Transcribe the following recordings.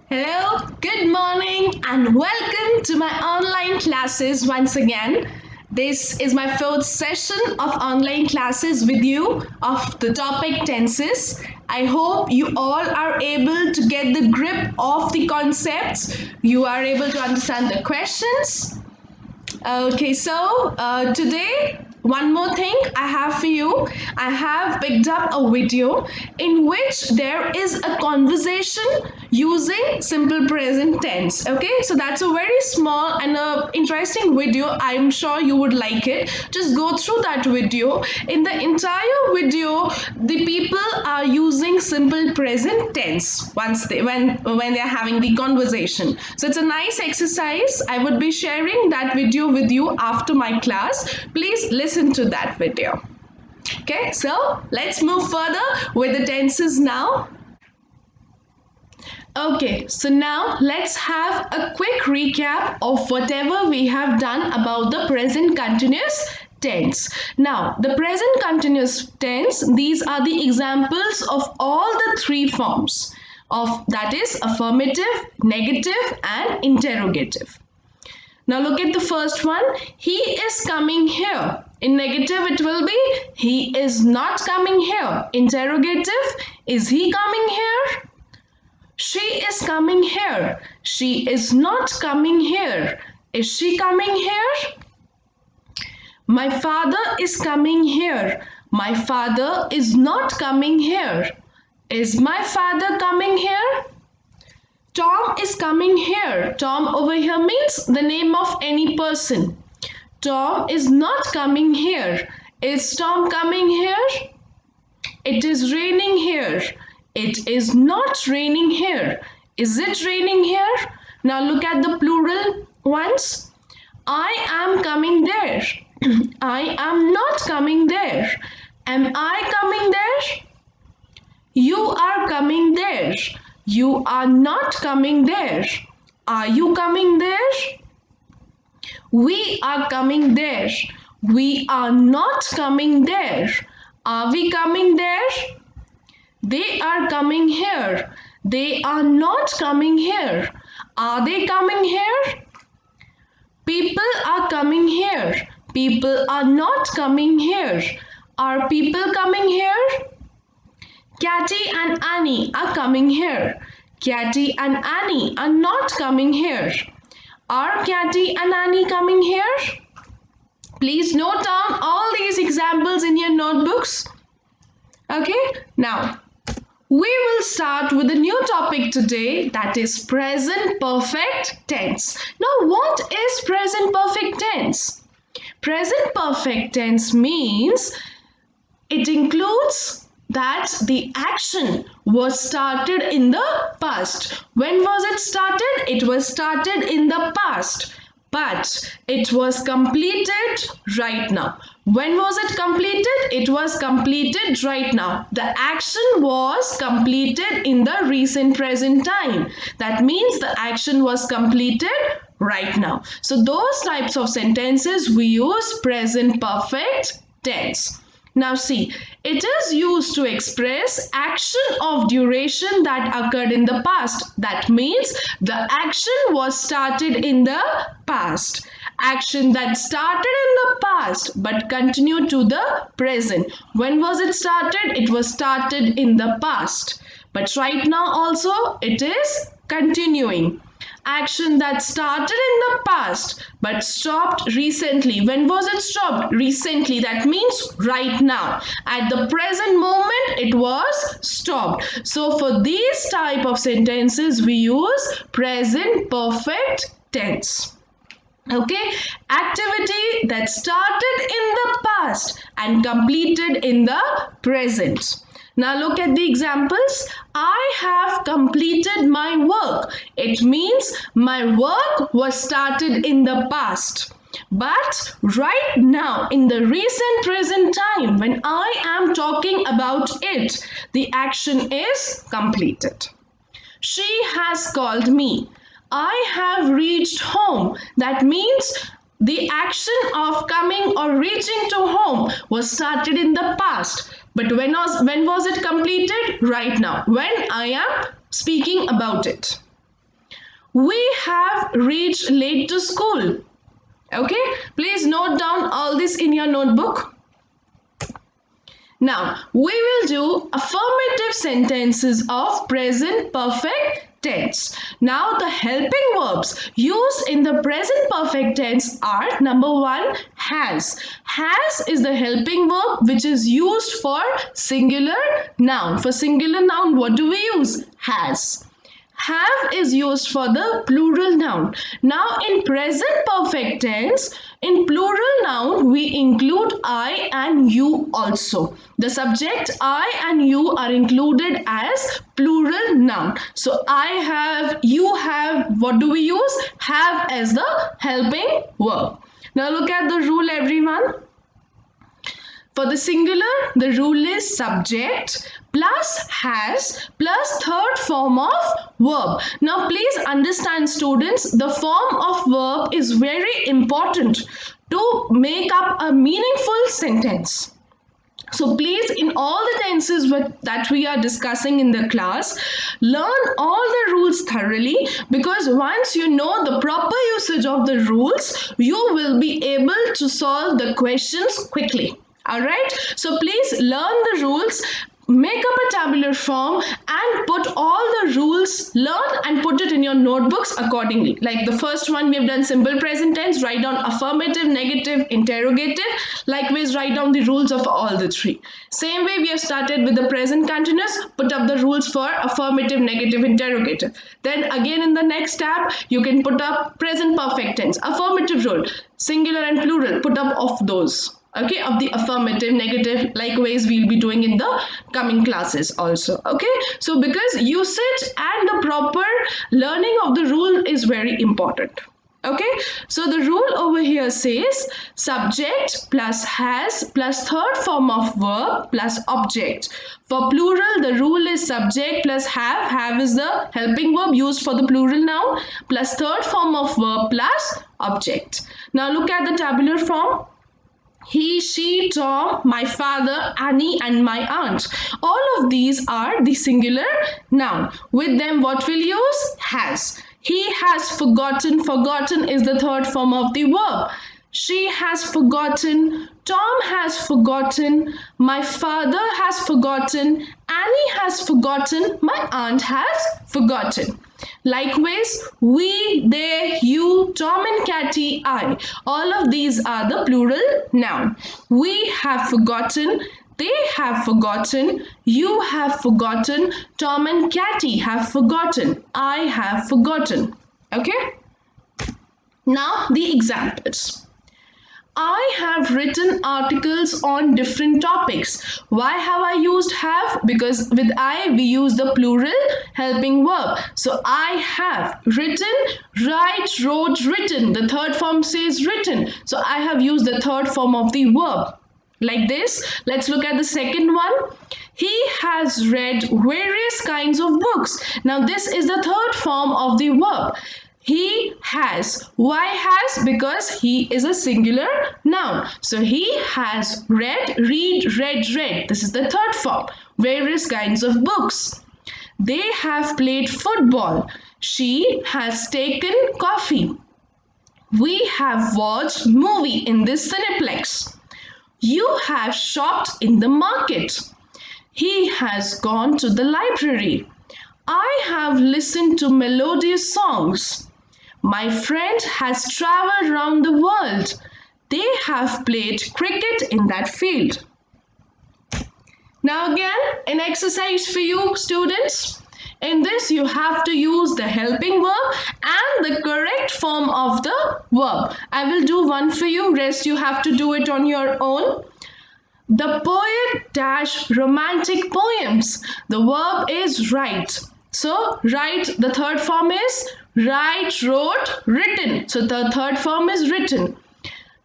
Hello, good morning, and welcome to my online classes once again. This is my fourth session of online classes with you of the topic tenses. I hope you all are able to get the grip of the concepts. You are able to understand the questions. Okay, so today, one more thing I have for you. I have picked up a video in which there is a conversation using simple present tense. Okay, so that's a very small and interesting video. I'm sure you would like it. Just go through that video. In the entire video, the people are using simple present tense when they're having the conversation. So it's a nice exercise. I would be sharing that video with you after my class. Please listen to that video. Okay, so let's move further with the tenses now. Okay, so now let's have a quick recap of whatever we have done about the present continuous tense. Now, the present continuous tense, these are the examples of all the three forms of, that is, affirmative, negative, and interrogative. Now look at the first one. He is coming here. In negative it will be he is not coming here. Interrogative, is he coming here? She is coming here. She is not coming here. Is she coming here? My father is coming here. My father is not coming here. Is my father coming here? Tom is coming here. Tom over here means the name of any person. Tom is not coming here. Is Tom coming here? It is raining here. It is not raining here. Is it raining here? Now look at the plural ones. I am coming there. I am not coming there. Am I coming there? You are coming there. You are not coming there. Are you coming there? We are coming there. We are not coming there. Are we coming there? They are coming here. They are not coming here. Are they coming here? People are coming here. People are not coming here. Are people coming here? Catty and Annie are coming here. Catty and Annie are not coming here. Are Catty and Annie coming here? Please note down all these examples in your notebooks. Okay, now we will start with a new topic today, that is present perfect tense. Now, what is present perfect tense? Present perfect tense means it includes that the action was started in the past. When was it started? It was started in the past, but it was completed right now. When was it completed? It was completed right now. The action was completed in the recent present time. That means the action was completed right now. So those types of sentences we use present perfect tense. Now see, it is used to express action of duration that occurred in the past. That means the action was started in the past. Action that started in the past but continued to the present. When was it started? It was started in the past. But right now also it is continuing. Action that started in the past but stopped recently. When was it stopped? Recently. That means right now. At the present moment it was stopped. So for these type of sentences we use present perfect tense. Okay, activity that started in the past and completed in the present. Now look at the examples. I have completed my work. It means my work was started in the past. But right now, in the recent present time, when I am talking about it, the action is completed. She has called me. I have reached home. That means the action of coming or reaching to home was started in the past. But when was it completed? Right now, when I am speaking about it. We have reached late to school. Okay, please note down all this in your notebook. Now, we will do affirmative sentences of present perfect tense. Now, the helping verbs used in the present perfect tense are number 1, has. Has is the helping verb which is used for singular noun. For singular noun, what do we use? Has. Have is used for the plural noun. Now in present perfect tense, in plural noun we include I and you also. The subject I and you are included as plural noun. So I have, you have, what do we use? Have as the helping verb. Now look at the rule, everyone. For the singular, the rule is subject plus has plus third form of verb. Now please understand, students, the form of verb is very important to make up a meaningful sentence. So please, in all the tenses that we are discussing in the class, learn all the rules thoroughly, because once you know the proper usage of the rules, you will be able to solve the questions quickly. Alright, so please learn the rules, make up a tabular form and put all the rules learned and put it in your notebooks accordingly. Like the first one, we have done simple present tense, write down affirmative, negative, interrogative. Likewise, write down the rules of all the three. Same way we have started with the present continuous, put up the rules for affirmative, negative, interrogative. Then again in the next tab, you can put up present perfect tense, affirmative rule, singular and plural, put up of those. Okay, of the affirmative, negative. Likewise, we'll be doing in the coming classes also. Okay, so because usage and the proper learning of the rule is very important. Okay, so the rule over here says subject plus has plus third form of verb plus object. For plural, the rule is subject plus have. Have is the helping verb used for the plural noun plus third form of verb plus object. Now look at the tabular form. He, she, Tom, my father, Annie and my aunt. All of these are the singular noun. With them, what we'll use? Has. He has forgotten. Forgotten is the third form of the verb. She has forgotten. Tom has forgotten. My father has forgotten. Annie has forgotten. My aunt has forgotten. Likewise, we, they, you, Tom and Catty, I. All of these are the plural noun. We have forgotten. They have forgotten. You have forgotten. Tom and Catty have forgotten. I have forgotten. Okay? Now the examples. I have written articles on different topics. Why have I used have? Because with I we use the plural helping verb. So I have written, write, wrote, written. The third form says written. So I have used the third form of the verb. Like this, let's look at the second one. He has read various kinds of books. Now this is the third form of the verb. He has. Why has? Because he is a singular noun. So he has read, read, read. This is the third form. Various kinds of books. They have played football. She has taken coffee. We have watched movie in this cineplex. You have shopped in the market. He has gone to the library. I have listened to melodious songs. My friend has traveled around the world. They have played cricket in that field. Now again, an exercise for you students. In this, you have to use the helping verb and the correct form of the verb. I will do one for you, rest you have to do it on your own. The poet dash romantic poems. The verb is write. So write, the third form is write, wrote, written. So the third form is written.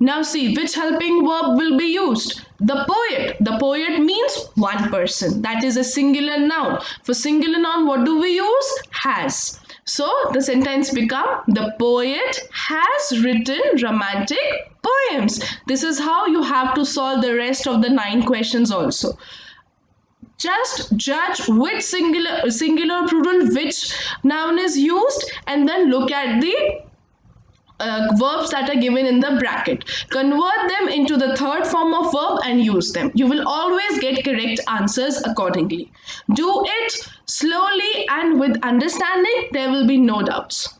Now see which helping verb will be used. The poet. The poet means one person. That is a singular noun. For singular noun, what do we use? Has. So the sentence become the poet has written romantic poems. This is how you have to solve the rest of the 9 questions also. Just judge which singular plural, which noun is used, and then look at the verbs that are given in the bracket. Convert them into the third form of verb and use them. You will always get correct answers accordingly. Do it slowly and with understanding. There will be no doubts.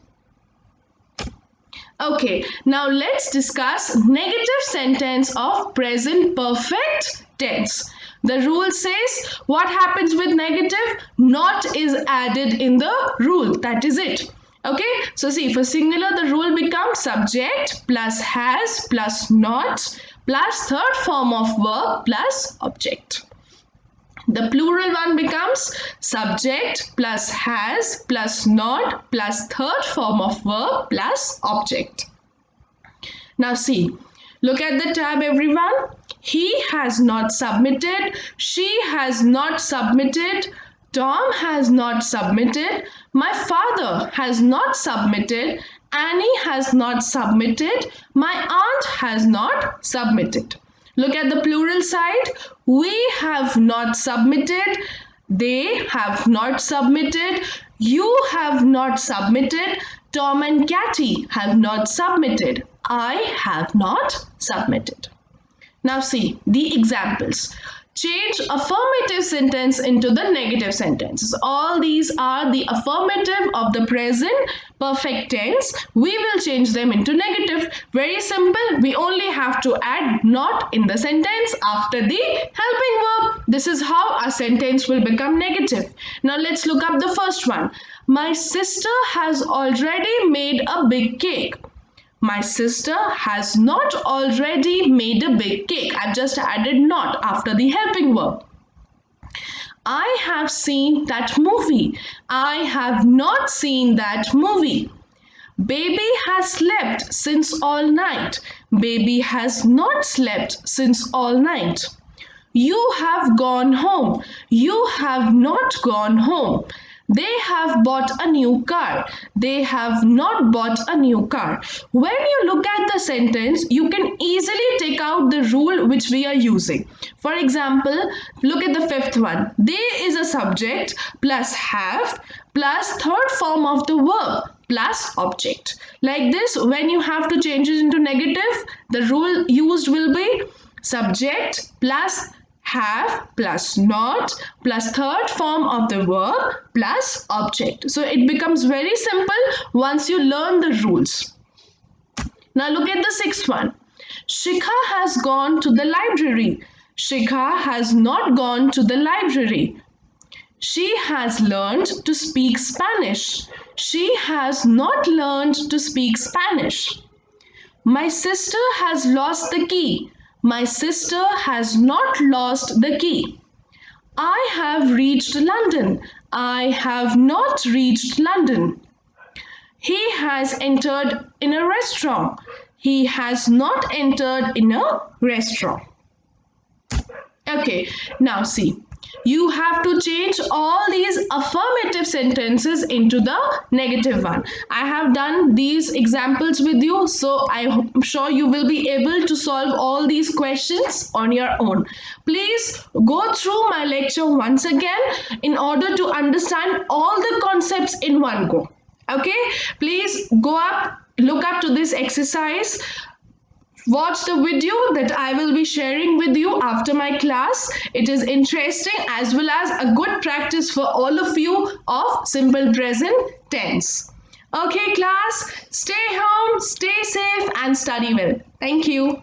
Okay, now let's discuss negative sentence of present perfect tense. The rule says what happens with negative? Not is added in the rule. That is it. Okay, so see, for singular the rule becomes subject plus has plus not plus third form of verb plus object. The plural one becomes subject plus has plus not plus third form of verb plus object. Now see, look at the tab everyone. He has not submitted, she has not submitted, Tom has not submitted, my father has not submitted, Annie has not submitted, my aunt has not submitted. Look at the plural side. We have not submitted, they have not submitted, you have not submitted, Tom and Kathy have not submitted, I have not submitted. Now see the examples. Change affirmative sentence into the negative sentence. All these are the affirmative of the present perfect tense. We will change them into negative. Very simple. We only have to add not in the sentence after the helping verb. This is how our sentence will become negative. Now let's look up the first one. My sister has already made a big cake. My sister has not already made a big cake. I've just added not after the helping verb. I have seen that movie. I have not seen that movie. Baby has slept since all night. Baby has not slept since all night. You have gone home. You have not gone home. They have bought a new car. They have not bought a new car. When you look at the sentence, you can easily take out the rule which we are using. For example, look at the fifth one. They is a subject plus have plus third form of the verb plus object. Like this, when you have to change it into negative, the rule used will be subject plus have plus not plus third form of the verb plus object. So it becomes very simple once you learn the rules. Now look at the sixth one. Shikha has gone to the library. Shikha has not gone to the library. She has learned to speak Spanish. She has not learned to speak Spanish. My sister has lost the key. My sister has not lost the key. I have reached London. I have not reached London. He has entered in a restaurant. He has not entered in a restaurant. Okay, now see. You have to change all these affirmative sentences into the negative one. I have done these examples with you, so I'm sure you will be able to solve all these questions on your own. Please go through my lecture once again in order to understand all the concepts in one go. Okay, please go up, look up to this exercise. Watch the video that I will be sharing with you after my class. It is interesting as well as a good practice for all of you of simple present tense. Okay class, stay home, stay safe and study well. Thank you.